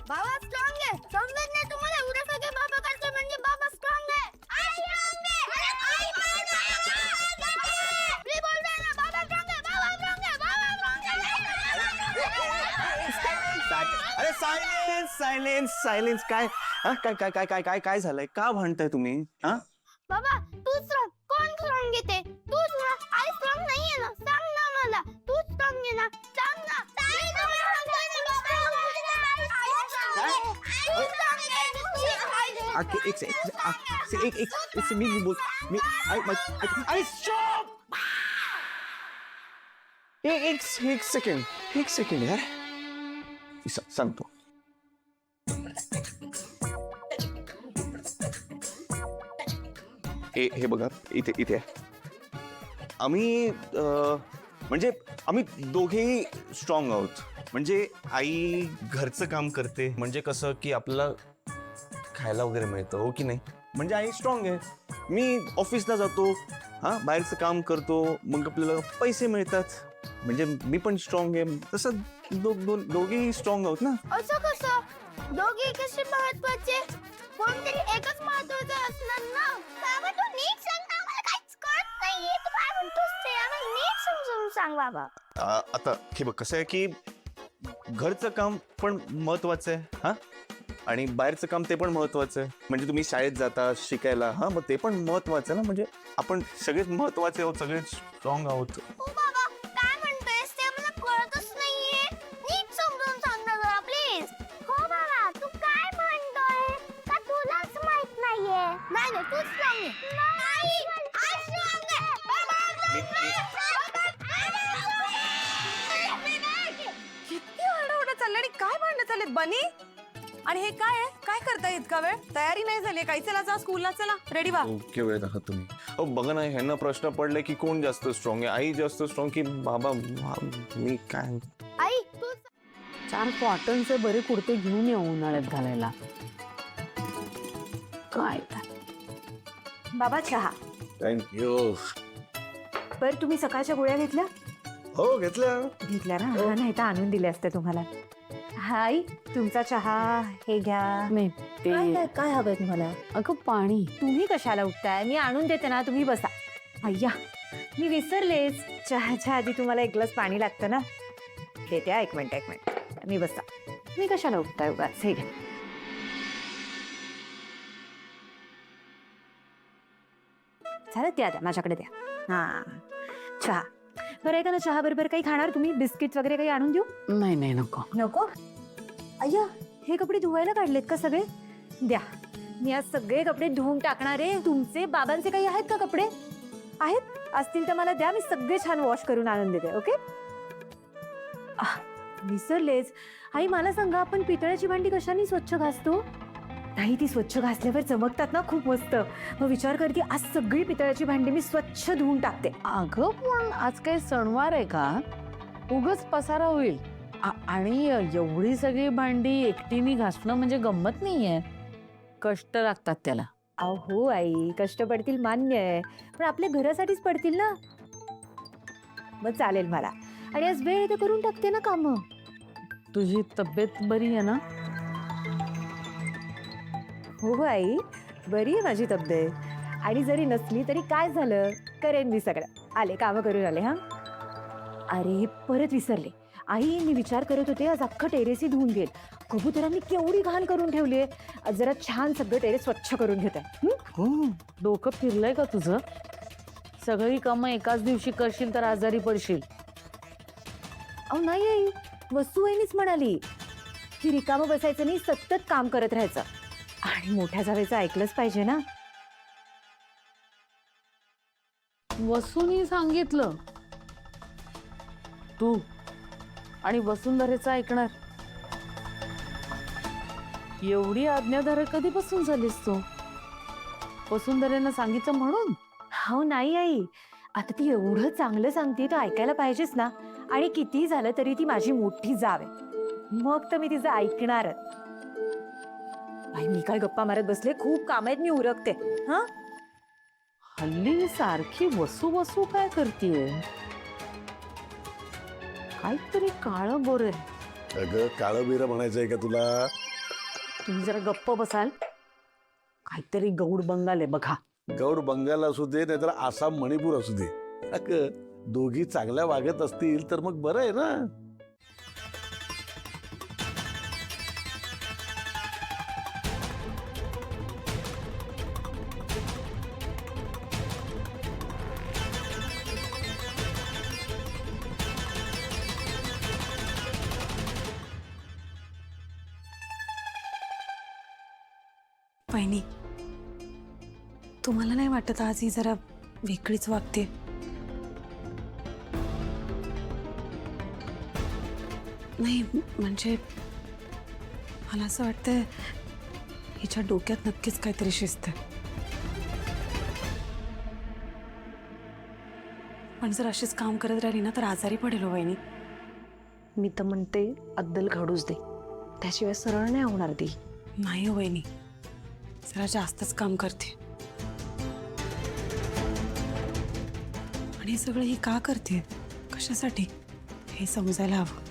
बाबा स्ट्रॉंग आहे. समजत नाही तुम्हाला? एवढं सगळे बाबा करतो म्हणजे बाबा स्ट्रॉंग आहे. आई स्ट्रॉंग आहे. अरे आई पण आहे. मी बोलतोय ना बाबा स्ट्रॉंग आहे. बाबा स्ट्रॉंग आहे. बाबा स्ट्रॉंग आहे. अरे सायलेन्स सायलेन्स सायलेन्स. काय काय काय काय काय काय काय झालंय? का भांडताय तुम्ही? हा बाबा तू स्ट्रॉंग. कोण स्ट्रॉंग येते? तू स्ट्रॉंग. आई स्ट्रॉंग नाहीये ना? सांग ना मला. तू स्ट्रॉंग आहे ना? सांग ना. मी बोल मी अरे स्टॉप. एक सेकंड यार, सांगतो. हे बघा, इथे इथे आम्ही म्हणजे आम्ही दोघेही स्ट्रॉंग आहोत. म्हणजे आई घरचं काम करते, म्हणजे कसं की आपल्याला खायला वगैरे मिळतं, हो की नाही? म्हणजे आई स्ट्रॉंग आहे. मी ऑफिसला जातो, हा बाहेरचं काम करतो, मग आपल्याला पैसे मिळतात. म्हणजे मी पण स्ट्रॉंग आहे. तसं दोघेही स्ट्रॉंग आहोत ना. असं कसं? दोघे कसे महत्वाचे? कोणतरी एकच महत्वाचं असणार ना. बाबा तू नीट सांग ना, आम्हाला काहीच कळत नाहीये. तू काय म्हणतोस ते आम्हाला नीट समजून सांग बाबा. आता हे बघ, कसं आहे की घरचं काम पण महत्वाचं आहे, हा, आणि बाहेरचं काम ते पण महत्वाचं आहे. म्हणजे तुम्ही शाळेत जाता शिकायला, हा, मग ते पण महत्वाचं आहे ना. म्हणजे आपण सगळेच महत्वाचे आहोत, सगळे स्ट्रॉंग आहोत. ओ बाबा काय म्हणतोयस ते आम्हाला कळतच नाहीये. नीट समजून सांग ना जरा प्लीज. हो बाबा तू काय म्हणतोय का तुलाच माहित नाहीये? नाही नाही तूच स्ट्रॉंग आहे. नाही आई स्ट्रॉंग आहे. बाबा किती आरडाओरडा चालला आणि काय भांडणं चाललेत बनी? आणि हे काय आहे? काय करताय इतका वेळ? तयारी नाही झाली काही? चला जा स्कूलला, चला रेडी व्हा. ओके वेळ आहात तुम्ही. अहो बघा ना, ह्यांना प्रश्न पडले की कोण जास्त स्ट्रॉंग आहे, आई जास्त स्ट्रॉंग की बाबा? मी काय आई तू 4 कॉटनचे बरे कुर्ते घेऊन येऊ उन्हाळ्यात घालायला. काय बाबा चहा. थँक्यू. बरं तुम्ही सकाळच्या गोळ्या घेतल्या? हो घेतल्या. घेतल्या ना? हा, नाही तर आणून दिले असते तुम्हाला. हाय तुमचा चहा हे घ्या. नाही ते काय हवंय तुम्हाला? अगं पाणी. तुम्ही कशाला उठताय? मी आणून देते ना, तुम्ही बसा. अय्या मी विसरलेच, चहाच्या आधी तुम्हाला एक ग्लास पाणी लागतं ना. देते हा, एक मिनिट मी बसा. तुम्ही कशाला उठताय उगाच? हे घ्या. झालं, द्या माझ्याकडे द्या. हा चहा. बरं ऐका ना, चहा बरोबर काही खाणार तुम्ही? बिस्किट वगैरे काही आणून देऊ? नाही नाही नको. नको. अय्या हे कपडे धुवायला काढलेत का सगळे? द्या, मी आज सगळे कपडे धुवून टाकणार आहे. तुमचे बाबांचे काही आहेत का कपडे? आहेत? असतील तर मला द्या, मी सगळे छान वॉश करून आणून देते. ओके. विसरलेच आई, मला सांगा आपण पितळ्याची भांडी कशाने स्वच्छ घासतो? नाही ती स्वच्छ घासल्यावर चमकतात ना खूप मस्त. मग विचार करते आज सगळी पितळ्याची भांडी मी स्वच्छ धुवून टाकते. अगं पण आज काही सणवार आहे का? उगाच पसारा होईल. आणि एवढी सगळी भांडी एकटीने घासणं म्हणजे गंमत नाहीये. कष्ट लागतात त्याला. अहो आई, कष्ट पडतील मान्य आहे, पण आपल्या घरासाठीच पडतील ना. मग चालेल मला. आणि आज वेळ तर करून टाकते ना काम. तुझी तब्येत बरी आहे ना? हो आई, बरी आहे माझी तब्येत. आणि जरी नसली तरी काय झालं, करेन मी सगळं. आले कामं करून आले. हा अरे परत विसरले आई, मी विचार करत होते आज अख्खं टेरेसही धुवून घेईल. कबुतरांनी केवढी घाण करून ठेवली आहे. जरा छान सगळं टेरेस स्वच्छ करून घेते. डोकं फिरलंय का तुझं? सगळी कामं एकाच दिवशी करशील तर आजारी पडशील. अहो नाही आई, वसुबाईनीच म्हणाली की रिकामं बसायचं नाही, सतत काम करत राहायचं. आणि मोठ्या जावेचं ऐकलंच पाहिजे ना. वसुनी सांगितलं, तू आणि वसुंधरेचं ऐकणार? एवढी आज्ञाधारक कधीपासून झालीस तू? वसुंधरेनं सांगितलं म्हणून? हो नाही आई, आता ती एवढं चांगलं सांगते तर ऐकायला पाहिजेच ना. आणि किती झालं तरी ती माझी मोठी जाव आहे, मग तर मी तिचं ऐकणारच. आई मी काय गप्पा मारत बसले, खूप काम आहेत, मी उरकते. हा हल्ली सारखी वसू वसू काय करतीये? काहीतरी काळं बोर आहे. अगं काळं बिरं म्हणायचंय का तुला? तुम्ही जरा गप्प बसाल. काहीतरी गौड बंगाल आहे बघा. गौड बंगाल असू दे नाहीतर आसाम मणिपूर असू दे, अगं दोघी चांगल्या वागत असतील तर मग बरं आहे ना. वहिनी, तुम्हाला नाही वाटत आज ही जरा वेगळीच वागते? नाही म्हणजे मला असं वाटतंय हिच्या डोक्यात नक्कीच काहीतरी शिस्त आहे. पण जर अशीच काम करत राहिली ना तर आजारी पडेल हो वहिनी. मी तर म्हणते अद्दल घडूच दे, त्याशिवाय सरळ नाही होणार ती. नाही हो वहिनी, जरा जास्तच काम करते. आणि हे सगळं ही का करते, कशासाठी, हे समजायला हवं.